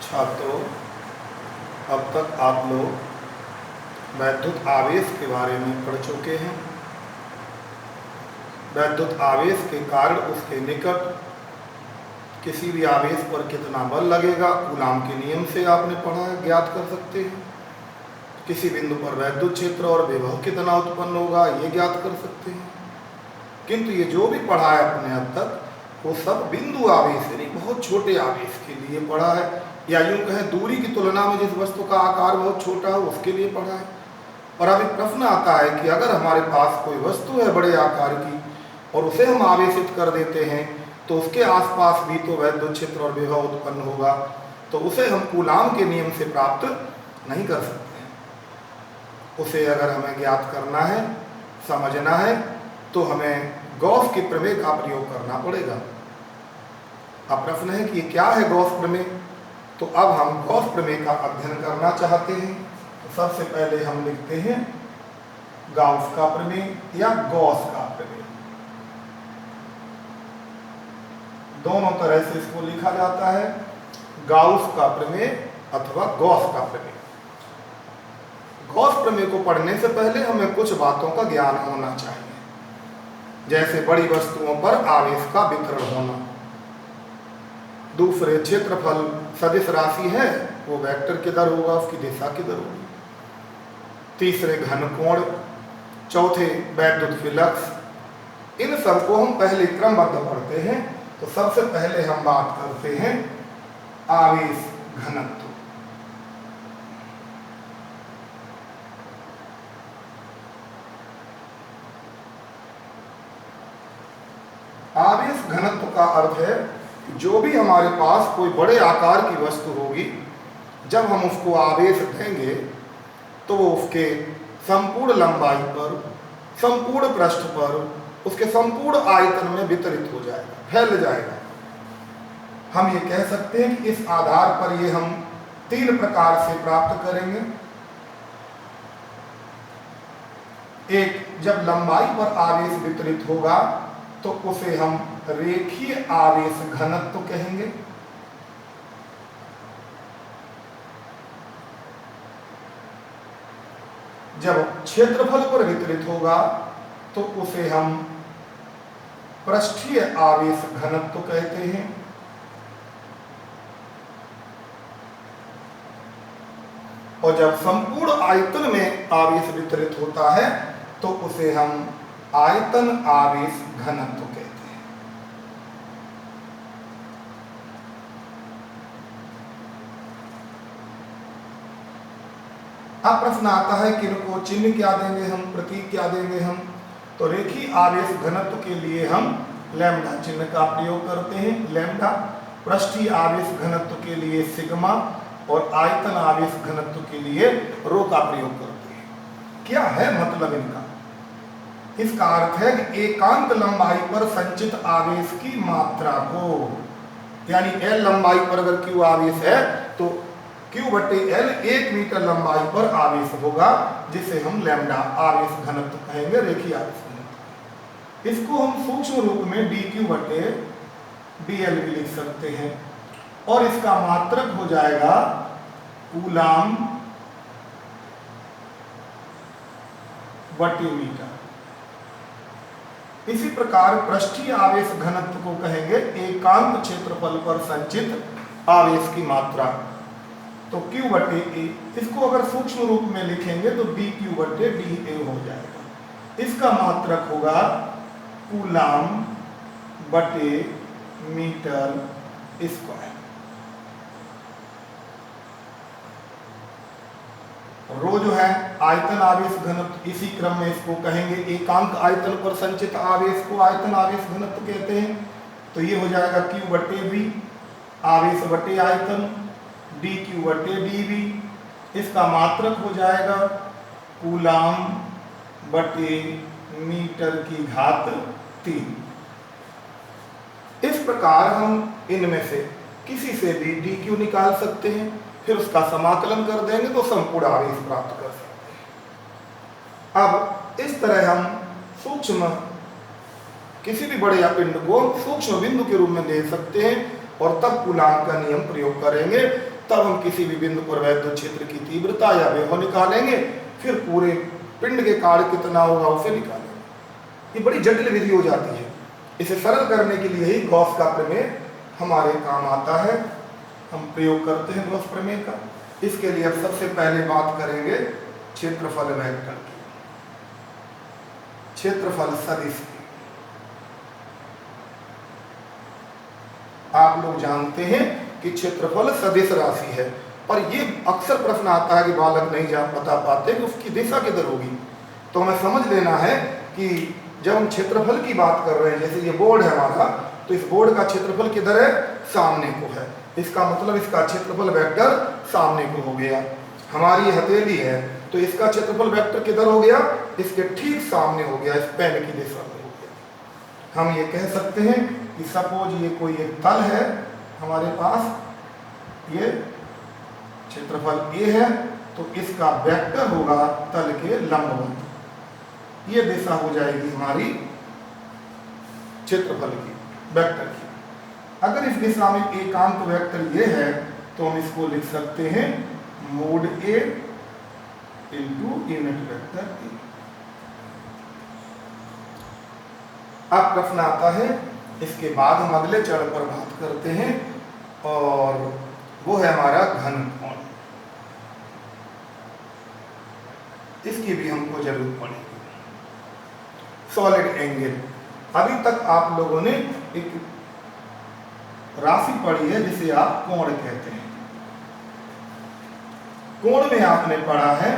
छात्रों, अब तक आप लोग वैद्युत आवेश के बारे में पढ़ चुके हैं। वैद्युत आवेश के कारण उसके निकट किसी भी आवेश पर कितना बल लगेगा कूलाम के नियम से आपने पढ़ा है, ज्ञात कर सकते हैं। किसी बिंदु पर वैद्युत क्षेत्र और विभव कितना उत्पन्न होगा ये ज्ञात कर सकते हैं। किंतु ये जो भी पढ़ा है अपने अब तक वो सब बिंदु आवेश यानी बहुत छोटे आवेश के लिए पढ़ा है, या यूं कहें दूरी की तुलना में जिस वस्तु का आकार बहुत छोटा है उसके लिए पढ़ा है। और अब एक प्रश्न आता है कि अगर हमारे पास कोई वस्तु है बड़े आकार की और उसे हम आवेशित कर देते हैं तो उसके आसपास भी तो वैद्युत क्षेत्र और विभव उत्पन्न होगा, तो उसे हम कूलाम के नियम से प्राप्त नहीं कर सकते हैं। उसे अगर हमें ज्ञात करना है, समझना है, तो हमें गॉस के प्रमेय का प्रयोग करना पड़ेगा। अब प्रश्न है कि ये क्या है गॉस प्रमेय। तो अब हम गॉस प्रमेय का अध्ययन करना चाहते हैं। तो सबसे पहले हम लिखते हैं गाउस का प्रमेय या गॉस का प्रमेय। दोनों तरह से इसको लिखा जाता है, गाउस का प्रमेय अथवा गॉस का प्रमेय। गॉस प्रमेय को पढ़ने से पहले हमें कुछ बातों का ज्ञान होना चाहिए, जैसे बड़ी वस्तुओं पर आवेश का वितरण होना, दूसरे क्षेत्रफल सदिश राशि है वो वेक्टर किधर होगा, उसकी दिशा किधर होगी, तीसरे घन कोण, चौथे वैद्युत फ्लक्स, इन सब को हम पहले क्रमबद्ध पढ़ते हैं। तो सबसे पहले हम बात करते हैं आवेश घनत्व। आवेश घनत्व का अर्थ है जो भी हमारे पास कोई बड़े आकार की वस्तु होगी, जब हम उसको आवेश देंगे तो वो उसके संपूर्ण लंबाई पर, संपूर्ण पृष्ठ पर, उसके संपूर्ण आयतन में वितरित हो जाएगा, फैल जाएगा। हम ये कह सकते हैं कि इस आधार पर ये हम तीन प्रकार से प्राप्त करेंगे। एक, जब लंबाई पर आवेश वितरित होगा तो उसे हम रेखीय आवेश घनत्व कहेंगे। जब क्षेत्रफल पर वितरित होगा तो उसे हम पृष्ठीय आवेश घनत्व कहते हैं। और जब संपूर्ण आयतन में आवेश वितरित होता है तो उसे हम आयतन आवेश घनत्व कहते हैं। अब प्रश्न आता है कि इनको चिन्ह क्या देंगे हम, प्रतीक क्या देंगे हम। तो रेखीय आवेश घनत्व के लिए हम लैम्डा चिन्ह का प्रयोग करते हैं, लैम्डा। पृष्ठीय आवेश घनत्व के लिए सिग्मा और आयतन आवेश घनत्व के लिए रो का प्रयोग करते हैं। क्या है मतलब इनका? इसका अर्थ है कि एकांक लंबाई पर संचित आवेश की मात्रा को, यानी L लंबाई पर अगर Q आवेश है तो Q/L 1 मीटर लंबाई पर आवेश होगा, जिसे हम लैम्डा आवेश घनत्व कहेंगे, रेखीय आवेश घनत्व। इसको हम सूक्ष्म रूप में dQ/dL भी लिख सकते हैं और इसका मात्रक हो जाएगा कूलाम बटे मीटर। इसी प्रकार पृष्ठीय आवेश घनत्व को कहेंगे एकांक क्षेत्रफल पर संचित आवेश की मात्रा, तो Q/A। इसको अगर सूक्ष्म रूप में लिखेंगे तो dQ/dA हो जाएगा। इसका मात्रक होगा कूलाम बटे मीटर स्क्वायर। रो जो है आयतन आवेश घनत्व, इसी क्रम में इसको कहेंगे एकांक आयतन पर संचित आवेश को आयतन आवेश घनत्व कहते हैं। तो ये हो जाएगा Q/V आवेश बटे आयतन dQ/dV। इसका मात्रक हो जाएगा कूलाम बटे मीटर की घात 3। इस प्रकार हम इनमें से किसी से भी dQ निकाल सकते हैं, फिर उसका समाकलन कर देंगे तो संपूर्ण आवेश प्राप्त कर सकते हैं। अब इस तरह हम सूक्ष्म किसी भी बड़े पिंड को सूक्ष्म बिंदु के रूप में दे सकते हैं और तब कूलाम का नियम प्रयोग करेंगे तब हम किसी भी बिंदु पर वैद्युत क्षेत्र की तीव्रता या विभव निकालेंगे, फिर पूरे पिंड के कार्य कितना होगा उसे निकालेंगे। ये बड़ी जटिल विधि हो जाती है। इसे सरल करने के लिए ही गॉस का प्रमेय हमारे काम आता है। हम प्रयोग करते हैं गॉस प्रमेय का। इसके लिए अब सबसे पहले बात करेंगे क्षेत्रफल वेक्टर की, क्षेत्रफल सदिश की। आप लोग जानते हैं कि क्षेत्रफल सदिश राशि है, पर ये अक्सर प्रश्न आता है कि बालक नहीं जान बता पाते कि उसकी दिशा किधर होगी। तो हमें समझ लेना है कि जब हम क्षेत्रफल की बात कर रहे हैं, जैसे ये बोर्ड है हमारा, तो इस बोर्ड का क्षेत्रफल किधर है? सामने को है। इसका मतलब इसका क्षेत्रफल वेक्टर सामने को हो गया। हमारी हथेली है तो इसका क्षेत्रफल वेक्टर किधर हो गया? इसके ठीक सामने हो गया, इस पेन की दिशा में हो गया। हम ये कह सकते हैं कि सपोज ये कोई एक तल है हमारे पास, ये क्षेत्रफल ए है, तो इसका वेक्टर होगा तल के लंबवत। ये दिशा हो जाएगी हमारी क्षेत्रफल की, वेक्टर की। अगर इस दिशा में एकांक वेक्टर ये है तो हम इसको लिख सकते हैं mode A into unit vector A. अब प्रश्न आता है, इसके बाद हम अगले चरण पर बात करते हैं और वो है हमारा घन कोण। इसकी भी हमको जरूरत पड़ेगी। सॉलिड एंगल, अभी तक आप लोगों ने एक राशि पढ़ी है जिसे आप कोण कहते हैं। कोण में आपने पढ़ा है,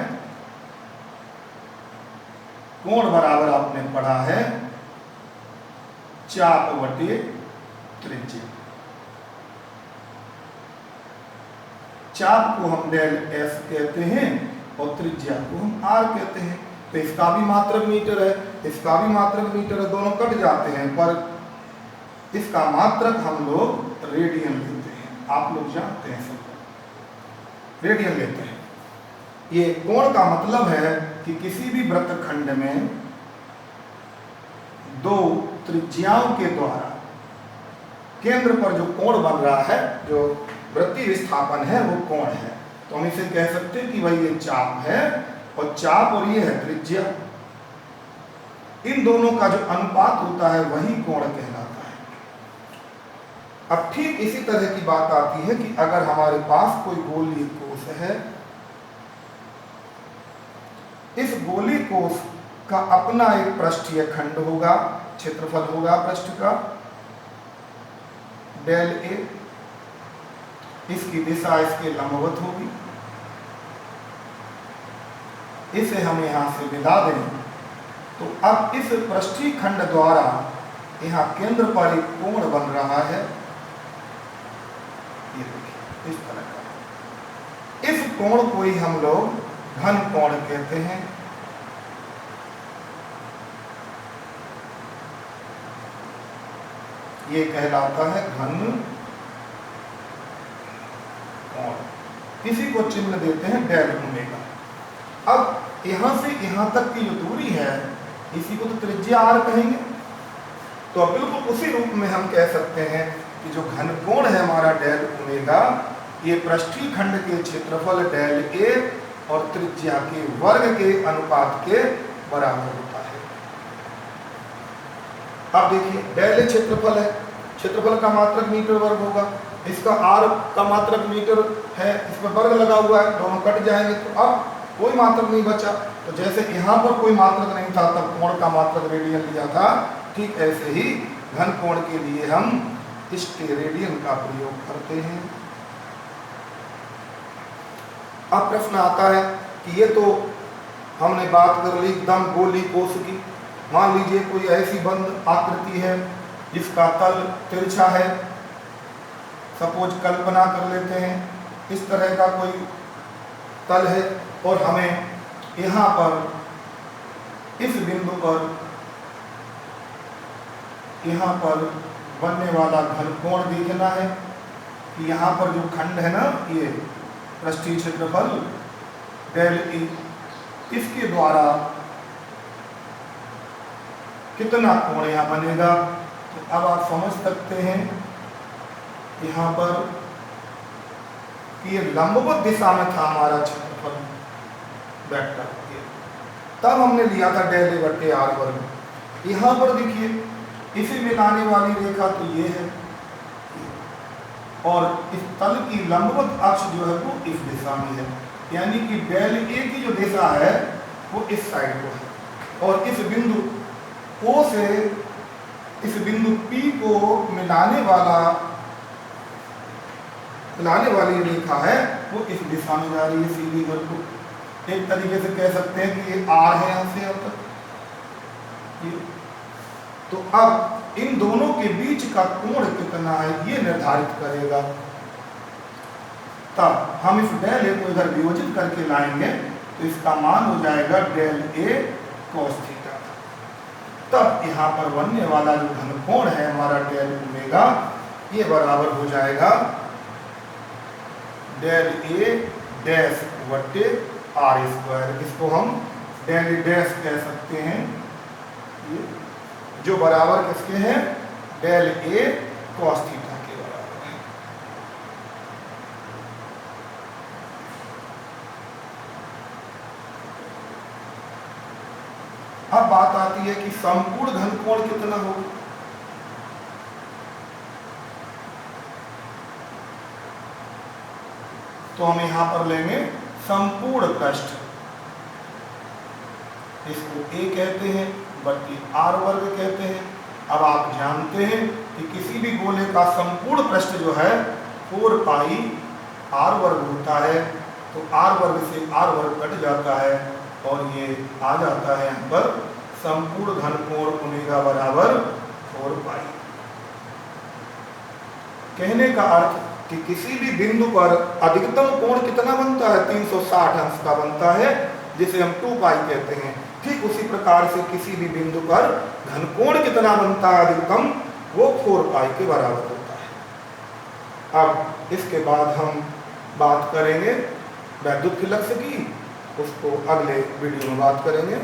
कोण बराबर आपने पढ़ा है चाप बटे त्रिज्या। चाप को हम डेल एस कहते हैं और त्रिज्या को हम आर कहते हैं। तो इसका भी मात्रक मीटर है, इसका भी मात्रक मीटर है, दोनों कट जाते हैं, पर इसका मात्रक हम लोग रेडियन लेते हैं। आप लोग जानते हैं सब रेडियन लेते हैं। ये कोण का मतलब है कि किसी भी वृत्तखंड में दो त्रिज्याओं के द्वारा केंद्र पर जो कोण बन रहा है, जो वृत्तीय विस्थापन है, वो कोण है। तो हम इसे कह सकते हैं कि भाई ये चाप है और चाप और ये है त्रिज्या। इन दोनों का जो अनुपात होता है वही कोण कहलाता है। अब ठीक इसी तरह की बात आती है कि अगर हमारे पास कोई गोलीय कोश है, इस गोलीय कोश का अपना एक पृष्ठीय खंड होगा, क्षेत्रफल होगा पृष्ठ का डेल ए, इसकी दिशा इसके लंबवत होगी। इसे हम यहां से मिला दें तो अब इस पृष्ठीय खंड द्वारा यहां केंद्र पर एक कोण बन रहा है, ये देखिए इस तरह का। इस कोण को ही हम लोग घन कोण कहते हैं। ये कहलाता है घन कोण। इसी को चिन्ह देते हैं डेल ओमेगा। अब यहां से यहां तक की जो दूरी है, इसी को तो त्रिज्या आर कहेंगे। तो अब बिल्कुल उसी रूप में हम कह सकते हैं कि जो घन कोण है हमारा डेल ओमेगा, ये पृष्ठीय खंड के क्षेत्रफल डेल ए और त्रिज्या के वर्ग के अनुपात के बराबर होता है। अब देखिए डेल ए क्षेत्रफल है, क्षेत्रफल का मात्रक मीटर वर्ग होगा, इसका आर का मात्रक मीटर है, इसमें वर्ग लगा हुआ है, दोनों कट जाएंगे तो अब कोई मात्रक नहीं बचा। तो जैसे यहाँ पर कोई मात्रक नहीं था तब कोण का मात्रक रेडियन लिया था, ठीक ऐसे ही घन कोण के लिए हम स्टेरेडियन का प्रयोग करते हैं। अब प्रश्न आता है कि ये तो हमने बात कर ली एकदम गोली कोश की। मान लीजिए कोई ऐसी बंद आकृति है जिसका तल तिरछा है, सपोज कल्पना कर लेते हैं इस तरह का कोई तल है और हमें यहाँ पर इस बिंदु पर यहाँ पर बनने वाला घन कोण देखना है कि यहाँ पर जो खंड है ना, ये पृष्ठीय क्षेत्रफल डेल ई, इसके द्वारा कितना कोण यहाँ बनेगा। तो अब आप समझ सकते हैं यहाँ पर कि ये लंबवत दिशा में था हमारा क्षेत्रफल वेक्टर, तब हमने लिया था डेल ए बटे आर वर्ग। यहाँ पर देखिए इसे मिलाने वाली रेखा तो ये है, और इस तल की लंबवत अक्ष जो है वो इस दिशा में है, यानी कि डेल ए की जो दिशा है वो इस साइड को है, और इस बिंदु O से इस बिंदु P को मिलाने वाली रेखा है वो इस दिशा में जा रही है सीधी पर को। एक तरीके से कह सकते हैं कि ये R है यहाँ से यहाँ तक ये। तो अब इन दोनों के बीच का कोण कितना है ये निर्धारित करेगा। तब हम इस डेल ए को इधर वियोजित करके लाएंगे तो इसका मान हो जाएगा डेल ए cos थीटा। तब यहाँ पर बनने वाला जो घनकोण है हमारा डेल ओमेगा, ये बराबर हो जाएगा डेल ए डैश बटे आर स्क्वायर। इसको हम डेल ए डैश कह सकते हैं, ये जो बराबर किसके हैं, डेल ए cos थीटा के बराबर है। अब बात आती है कि संपूर्ण घनकोण कितना होगा। तो हम यहां पर लेंगे संपूर्ण पृष्ठ, इसको A कहते हैं, बल्कि R वर्ग कहते हैं। अब आप जानते हैं कि किसी भी गोले का संपूर्ण पृष्ठ जो है 4 पाई R वर्ग होता है, तो R वर्ग से R वर्ग कट जाता है और ये आ जाता है यहाँ पर संपूर्ण घनकोण ओमेगा बराबर 4 पाई। कहने का अर्थ कि किसी भी बिंदु पर अधिकतम कोण कितना बनता है, 360 अंश का बनता है, जिसे हम 2 पाई कहते हैं। ठीक उसी प्रकार से किसी भी बिंदु पर घनकोण कितना बनता है अधिकतम, वो 4 पाई के बराबर होता है। अब इसके बाद हम बात करेंगे वैद्युत लक्ष्य की, उसको अगले वीडियो में बात करेंगे।